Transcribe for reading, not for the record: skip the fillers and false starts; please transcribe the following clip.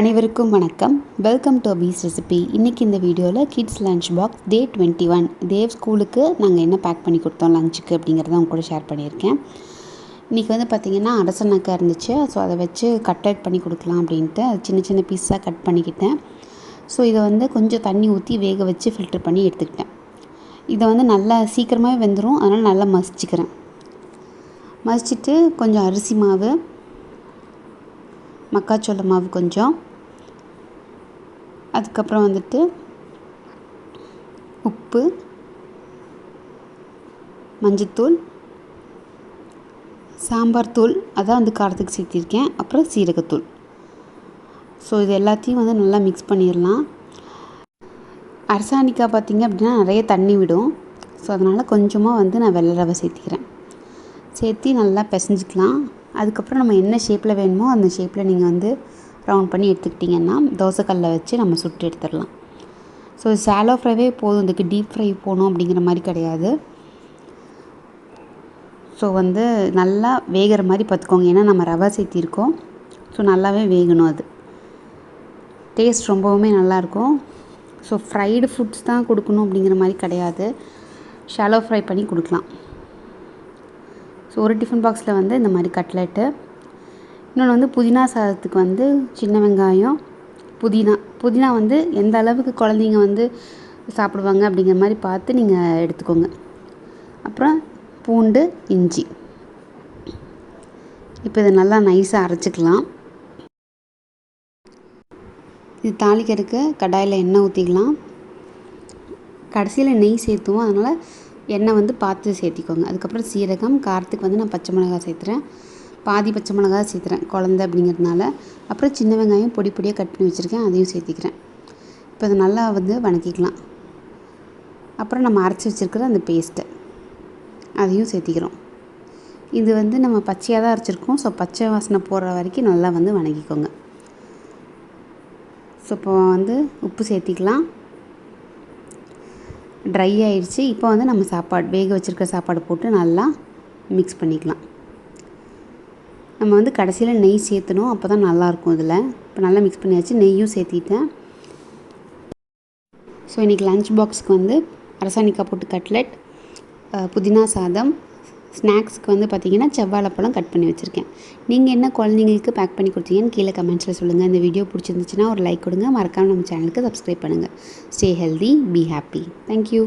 அனைவருக்கும் வணக்கம். Welcome to Abi's recipe. இன்றைக்கி இந்த வீடியோவில் கிட்ஸ் லன்ச் பாக்ஸ் டே 21 தேவ் ஸ்கூலுக்கு நாங்கள் என்ன பேக் பண்ணி கொடுத்தோம் லஞ்சுக்கு அப்படிங்கிறத அவங்க கூட ஷேர் பண்ணியிருக்கேன். இன்றைக்கி வந்து பார்த்திங்கன்னா அரசனக்காய் இருந்துச்சு. ஸோ அதை வச்சு கட்லெட் பண்ணி கொடுக்கலாம் அப்படின்ட்டு அது சின்ன சின்ன பீஸாக கட் பண்ணிக்கிட்டேன். ஸோ இதை வந்து கொஞ்சம் தண்ணி ஊற்றி வேக வச்சு ஃபில்டர் பண்ணி எடுத்துக்கிட்டேன். இதை வந்து நல்லா சீக்கிரமாகவே வெந்துடும், அதனால் நல்லா மசிச்சுக்கிறேன். மசிச்சுட்டு கொஞ்சம் அரிசி மாவு, மக்காச்சோள மாவு கொஞ்சம், அதுக்கப்புறம் வந்துட்டு உப்பு, மஞ்சத்தூள், சாம்பார் தூள் அதான் வந்து காரத்துக்கு சேர்த்திருக்கேன், அப்புறம் சீரகத்தூள். ஸோ இது எல்லாத்தையும் வந்து நல்லா மிக்ஸ் பண்ணிடலாம். அரசாணிக்காய் பார்த்திங்க அப்படின்னா நிறைய தண்ணி விடும். ஸோ அதனால் கொஞ்சமாக வந்து நான் வெள்ளை ரவை சேர்த்திக்கிறேன். சேர்த்து நல்லா பிசைஞ்சிக்கலாம். அதுக்கப்புறம் நம்ம என்ன ஷேப்பில் வேணுமோ அந்த ஷேப்பில் நீங்கள் வந்து ரவுண்ட் பண்ணி எடுத்துக்கிட்டிங்கன்னா தோசைக்கல்லில் வச்சு நம்ம சுட்டு எடுத்துடலாம். ஸோ ஷாலோ ஃப்ரைவே போதும், இதுக்கு டீப் ஃப்ரை போகணும் அப்படிங்கிற மாதிரி கிடையாது. ஸோ வந்து நல்லா வேகிற மாதிரி பார்த்துக்கோங்க, ஏன்னா நம்ம ரவை சேர்த்திருக்கோம். ஸோ நல்லாவே வேகணும், அது டேஸ்ட் ரொம்பவுமே நல்லாயிருக்கும். ஸோ ஃப்ரைடு ஃபுட்ஸ் தான் கொடுக்கணும் அப்படிங்கிற மாதிரி கிடையாது, ஷாலோ ஃப்ரை பண்ணி கொடுக்கலாம். ஸோ ஒரு டிஃபன் பாக்ஸில் வந்து இந்த மாதிரி கட்லெட்டு, இன்னொன்று வந்து புதினா சாதத்துக்கு வந்து சின்ன வெங்காயம், புதினா வந்து எந்த அளவுக்கு குழந்தைங்க வந்து சாப்பிடுவாங்க அப்படிங்கிற மாதிரி பார்த்து நீங்கள் எடுத்துக்கோங்க. அப்புறம் பூண்டு, இஞ்சி. இப்போ இதை நல்லா நைஸாக அரைச்சிக்கலாம். இது தாளிக்கிறதுக்கு கடாயில் எண்ணெய் ஊற்றிக்கலாம். கடைசியில் நெய் சேர்த்துவோம், அதனால் எண்ணெய் வந்து பார்த்து சேர்த்திக்கோங்க. அதுக்கப்புறம் சீரகம், காரத்துக்கு வந்து நான் பச்சை மிளகாய் சேர்த்துறேன், பாதி பச்சை மிளகாய் சேர்த்துறேன் குழந்தை அப்படிங்கிறதுனால. அப்புறம் சின்ன வெங்காயம் பொடி பொடியாக கட் பண்ணி வச்சுருக்கேன், அதையும் சேர்த்திக்கிறேன். இப்போ அதை நல்லா வந்து வதக்கிக்கலாம். அப்புறம் நம்ம அரைச்சி வச்சுருக்கிற அந்த பேஸ்ட்டை அதையும் சேர்த்திக்கிறோம். இது வந்து நம்ம பச்சையாக தான் அரைச்சிருக்கோம். ஸோ பச்சை வாசனை போடுற வரைக்கும் நல்லா வந்து வதக்கிக்கோங்க. ஸோ இப்போ வந்து உப்பு சேர்த்திக்கலாம். ட்ரை ஆயிடுச்சு. இப்போ வந்து நம்ம வேக வச்சுருக்க சாப்பாடு போட்டு நல்லா மிக்ஸ் பண்ணிக்கலாம். நம்ம வந்து கடைசியில் நெய் சேர்த்தணும், அப்போ தான் நல்லாயிருக்கும் இதில். இப்போ நல்லா மிக்ஸ் பண்ணியாச்சு, நெய்யும் சேர்த்திட்டேன். ஸோ இன்றைக்கி லன்ச் பாக்ஸுக்கு வந்து அரசாணிக்காய் போட்டு கட்லெட், புதினா சாதம், ஸ்நாக்ஸுக்கு வந்து பார்த்திங்கன்னா செவ்வாழைப்பழம் கட் பண்ணி வச்சுருக்கேன். நீங்கள் என்ன குழந்தைங்களுக்கு பேக் பண்ணி கொடுத்தீங்கன்னு கீழே கமெண்ட்ஸில் சொல்லுங்கள். இந்த வீடியோ பிடிச்சிருந்துச்சுன்னா ஒரு லைக் கொடுங்க, மறக்காமல் நம்ம சேனலுக்கு சப்ஸ்கிரைப் பண்ணுங்கள். Stay healthy, be happy. Thank you.